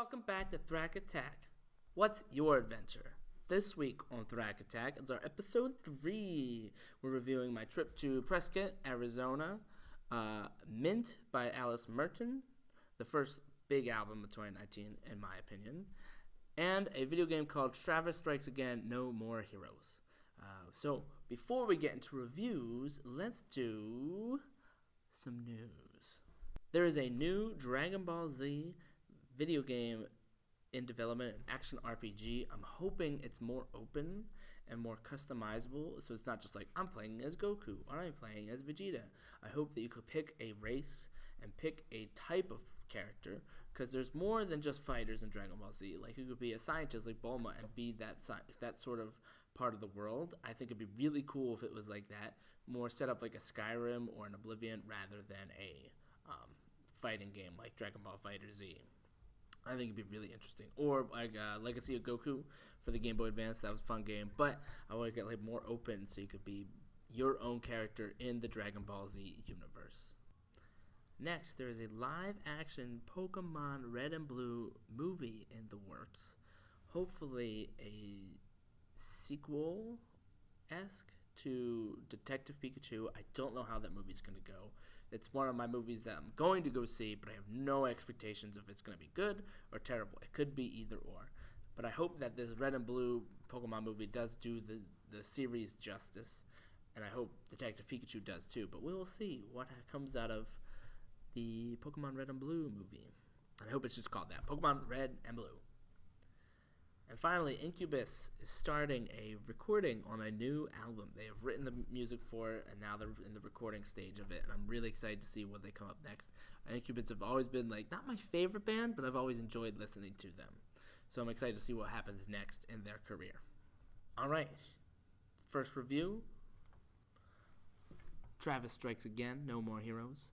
welcome back to Thrak Attack. What's your adventure? This week on Thrak Attack is our episode 3. We're reviewing my trip to Prescott, Arizona, Mint by Merton, the first big album of 2019 in my opinion, and a video game called Travis Strikes Again, No More Heroes. So before we get into reviews, let's do some news. There is a new Dragon Ball Z video game in development, an action RPG. I'm hoping it's more open and more customizable, so it's not just like I'm playing as Goku or I'm playing as Vegeta. I hope that you could pick a race and pick a type of character, because there's more than just fighters in Dragon Ball Z. Like, you could be a scientist like Bulma and be that sort of part of the world. I think it'd be really cool if it was like that, more set up like a Skyrim or an Oblivion rather than a fighting game like Dragon Ball FighterZ. I think it'd be really interesting. Or like Legacy of Goku for the Game Boy Advance. That was a fun game. But I want to get like more open so you could be your own character in the Dragon Ball Z universe. Next, there is a live-action Pokemon Red and Blue movie in the works. Hopefully a sequel-esque to Detective Pikachu. I don't know how that movie's going to go. It's one of my movies that I'm going to go see, but I have no expectations if it's going to be good or terrible. It could be either or. But I hope that this Red and Blue Pokemon movie does do the series justice, and I hope Detective Pikachu does too. But we will see what comes out of the Pokemon Red and Blue movie. And I hope it's just called that, Pokemon Red and Blue. And finally, Incubus is starting a recording on a new album. They have written the music for it, and now they're in the recording stage of it. And I'm really excited to see what they come up next. Incubus have always been, like, not my favorite band, but I've always enjoyed listening to them. So I'm excited to see what happens next in their career. All right, first review. Travis Strikes Again, No More Heroes.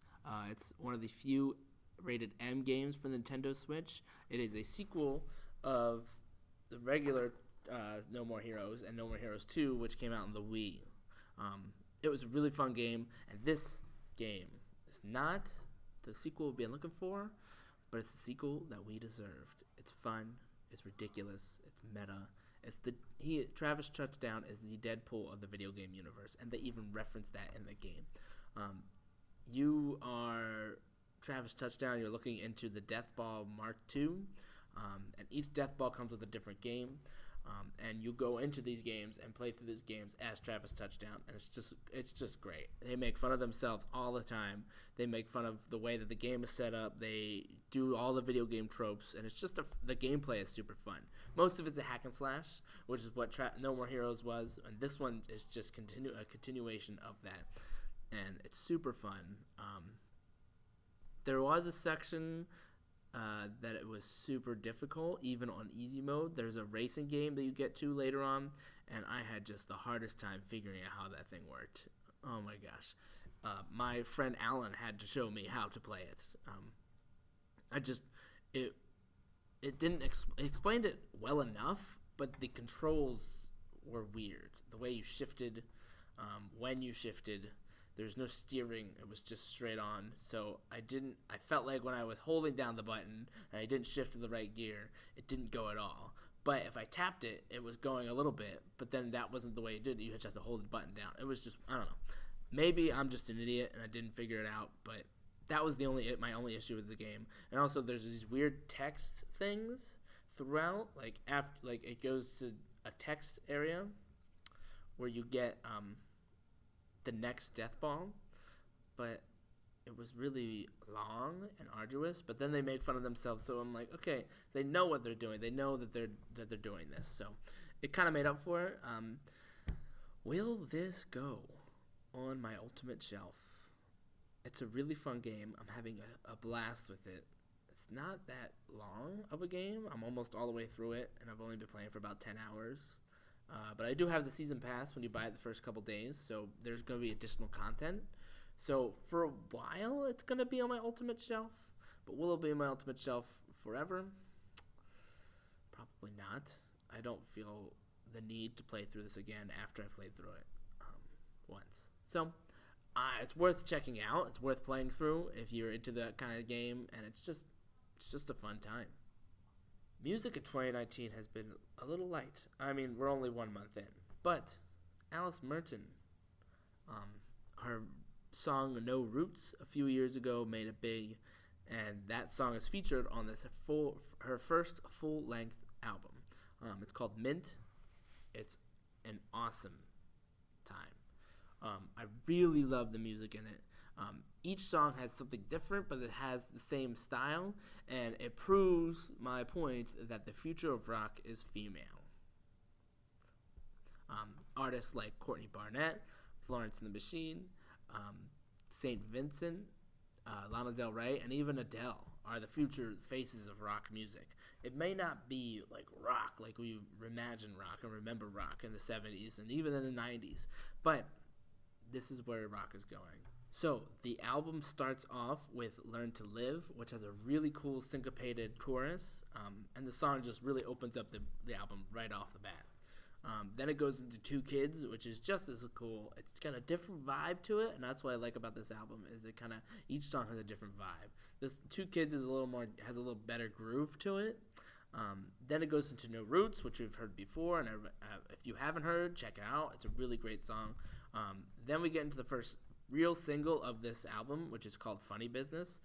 It's one of the few rated M games for Nintendo Switch. It is a sequel of the regular No More Heroes and No More Heroes 2, which came out on the Wii. It was a really fun game, and this game is not the sequel we've been looking for, but it's the sequel that we deserved. It's fun, it's ridiculous, it's meta. Travis Touchdown is the Deadpool of the video game universe, and they even reference that in the game. You are Travis Touchdown, you're looking into the Death Ball Mark II, and each Death Ball comes with a different game, and you go into these games and play through these games as Travis Touchdown, and it's just great. They make fun of themselves all the time. They make fun of the way that the game is set up. They do all the video game tropes, and it's just the gameplay is super fun. Most of it's a hack and slash, which is what No More Heroes was, and this one is just a continuation of that, and it's super fun. There was a section that it was super difficult, even on easy mode. There's a racing game that you get to later on, and I had just the hardest time figuring out how that thing worked. Oh my gosh. My friend Alan had to show me how to play it. It didn't explained it well enough, but the controls were weird. The way you shifted, when you shifted, there's no steering. It was just straight on. So I felt like when I was holding down the button and I didn't shift to the right gear, it didn't go at all. But if I tapped it, it was going a little bit. But then that wasn't the way you did it. You just have to hold the button down. It was just, I don't know. Maybe I'm just an idiot and I didn't figure it out. But that was my only issue with the game. And also there's these weird text things throughout. Like it goes to a text area where you get the next Death Ball, but it was really long and arduous. But then they make fun of themselves, so I'm like, okay, they know what they're doing. They know that they're doing this, so it kind of made up for it. Will this go on my ultimate shelf? It's a really fun game. I'm having a blast with it. It's not that long of a game. I'm almost all the way through it, and I've only been playing for about 10 hours. But I do have the season pass when you buy it the first couple days, so there's going to be additional content. So for a while, it's going to be on my ultimate shelf. But will it be on my ultimate shelf forever? Probably not. I don't feel the need to play through this again after I played through it once. So it's worth checking out. It's worth playing through if you're into that kind of game, and it's just a fun time. Music in 2019 has been a little light. I mean, we're only 1 month in. But Alice Merton, her song No Roots a few years ago made it big, and that song is featured on her first full-length album. It's called Mint. It's an awesome time. I really love the music in it. Each song has something different, but it has the same style, and it proves my point that the future of rock is female. Artists like Courtney Barnett, Florence and the Machine, St. Vincent, Lana Del Rey, and even Adele are the future faces of rock music. It may not be like rock, like we imagine rock and remember rock in the 70s and even in the 90s, but this is where rock is going. So the album starts off with Learn to Live, which has a really cool syncopated chorus, and the song just really opens up the album right off the bat. Then it goes into Two Kids, which is just as cool. It's got a different vibe to it, and that's what I like about this album, is it kind of, each song has a different vibe. This Two Kids is has a little better groove to it. Then it goes into No Roots, which we've heard before, and if you haven't heard, check it out. It's a really great song. Then we get into the first real single of this album, which is called Funny Business,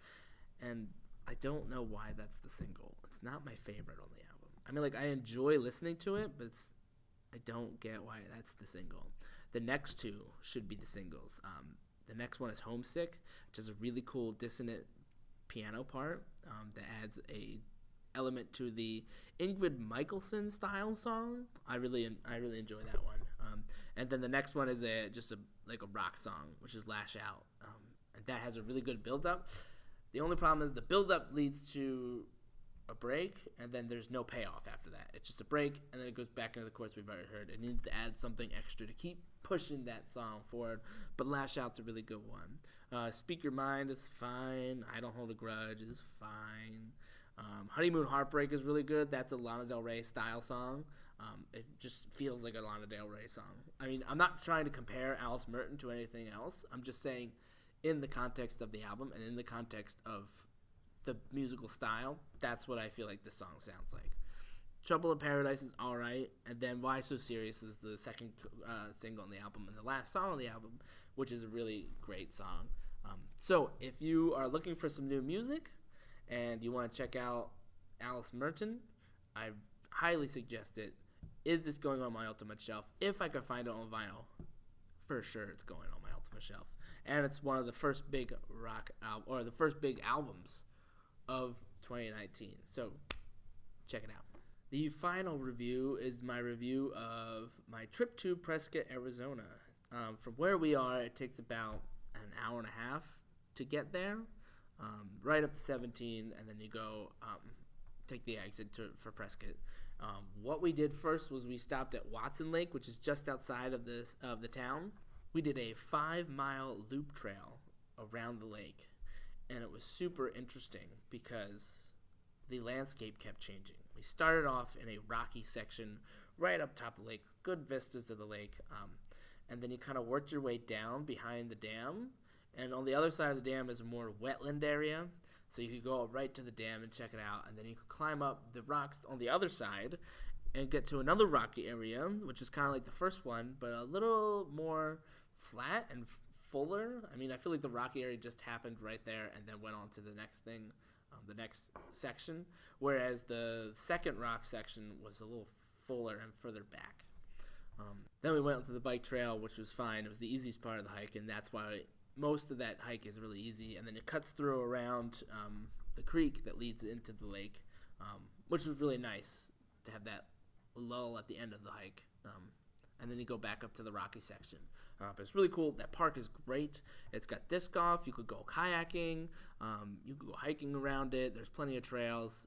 and I don't know why that's the single. It's not my favorite on the album. I mean, like, I enjoy listening to it, but I don't get why that's the single. The next two should be the singles. The next one is Homesick, which is a really cool dissonant piano part that adds a element to the Ingrid Michaelson style song. I really enjoy that one. And then the next one is just a rock song, which is Lash Out, and that has a really good build up. The only problem is the build up leads to a break, and then there's no payoff after that. It's just a break, and then it goes back into the chorus we've already heard. It needs to add something extra to keep pushing that song forward, but Lash Out's a really good one. Speak Your Mind is fine. I Don't Hold a Grudge is fine. Honeymoon Heartbreak is really good. That's a Lana Del Rey style song. It just feels like a Lana Del Rey song. I mean, I'm not trying to compare Alice Merton to anything else. I'm just saying, in the context of the album and in the context of the musical style, that's what I feel like this song sounds like. Trouble in Paradise is alright, and then Why So Serious is the second single on the album and the last song on the album, which is a really great song. So if you are looking for some new music and you want to check out Alice Merton, I highly suggest it. Is this going on my ultimate shelf? If I could find it on vinyl, for sure it's going on my ultimate shelf. And it's one of the first big rock or the first big albums of 2019. So check it out. The final review is my review of my trip to Prescott, Arizona. From where we are, it takes about an hour and a half to get there, right up to 17, and then you go take the exit for Prescott. What we did first was we stopped at Watson Lake, which is just outside of the town. We did a 5-mile loop trail around the lake, and it was super interesting because the landscape kept changing. We started off in a rocky section right up top of the lake, good vistas of the lake, and then you kind of worked your way down behind the dam, and on the other side of the dam is a more wetland area. So you could go right to the dam and check it out, and then you could climb up the rocks on the other side and get to another rocky area, which is kind of like the first one, but a little more flat and fuller. I mean, I feel like the rocky area just happened right there and then went on to the next thing, the next section, whereas the second rock section was a little fuller and further back. Then we went onto the bike trail, which was fine. It was the easiest part of the hike, and that's why most of that hike is really easy, and then it cuts through around the creek that leads into the lake, which was really nice to have that lull at the end of the hike, and then you go back up to the rocky section. But it's really cool. That park is great. It's got disc golf. You could go kayaking. You could go hiking around it. There's plenty of trails.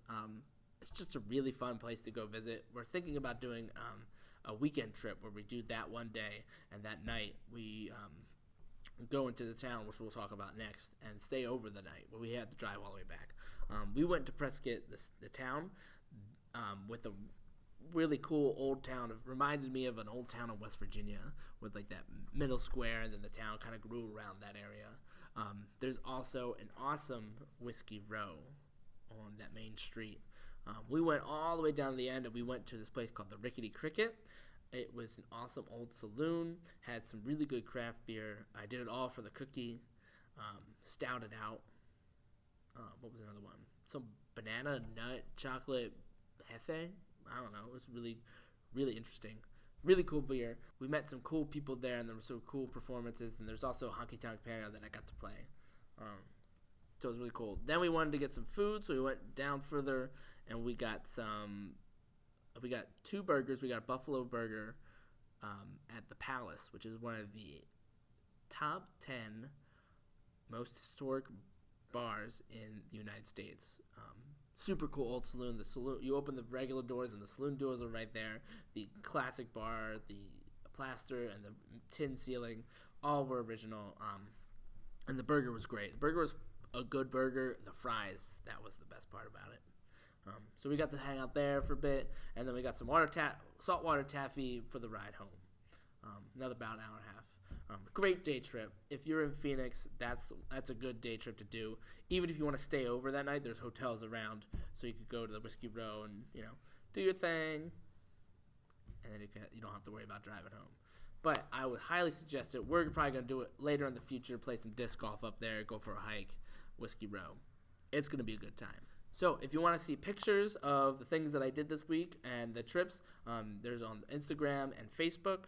It's just a really fun place to go visit. We're thinking about doing a weekend trip where we do that one day, and that night we go into the town, which we'll talk about next, and stay over the night, where we had to drive all the way back. We went to Prescott, the town, with a really cool old town. It reminded me of an old town in West Virginia with like that middle square, and then the town kind of grew around that area. There's also an awesome Whiskey Row on that main street. We went all the way down to the end, and we went to this place called the Rickety Cricket. It was an awesome old saloon, had some really good craft beer. I did it all for the cookie, stouted out. What was another one? Some banana nut chocolate hefe. I don't know. It was really, really interesting. Really cool beer. We met some cool people there, and there were some cool performances. And there's also Honky Tonk Piano that I got to play. So it was really cool. Then we wanted to get some food, so we went down further, and we got two burgers. We got a buffalo burger at the Palace, which is one of the top 10 most historic bars in the United States. Super cool old saloon. The saloon, you open the regular doors, and the saloon doors are right there. The classic bar, the plaster, and the tin ceiling, all were original. And the burger was great. The burger was a good burger. The fries, that was the best part about it. So we got to hang out there for a bit, and then we got some saltwater taffy for the ride home. Another about an hour and a half. Great day trip. If you're in Phoenix, that's a good day trip to do. Even if you want to stay over that night, there's hotels around, so you could go to the Whiskey Row and do your thing, and then you don't have to worry about driving home. But I would highly suggest it. We're probably gonna do it later in the future. Play some disc golf up there. Go for a hike, Whiskey Row. It's gonna be a good time. So if you want to see pictures of the things that I did this week and the trips, there's on Instagram and Facebook.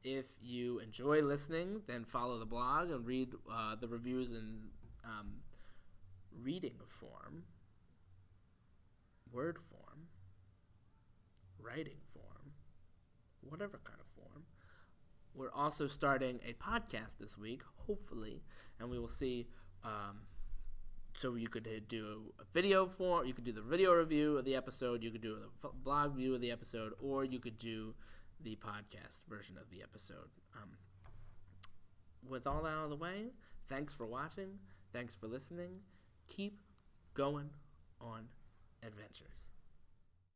If you enjoy listening, then follow the blog and read the reviews in reading form, word form, writing form, whatever kind of form. We're also starting a podcast this week, hopefully, and we will see. So you could do a video form, you could do the video review of the episode, you could do a blog view of the episode, or you could do the podcast version of the episode. With all that out of the way, thanks for watching. Thanks for listening. Keep going on adventures.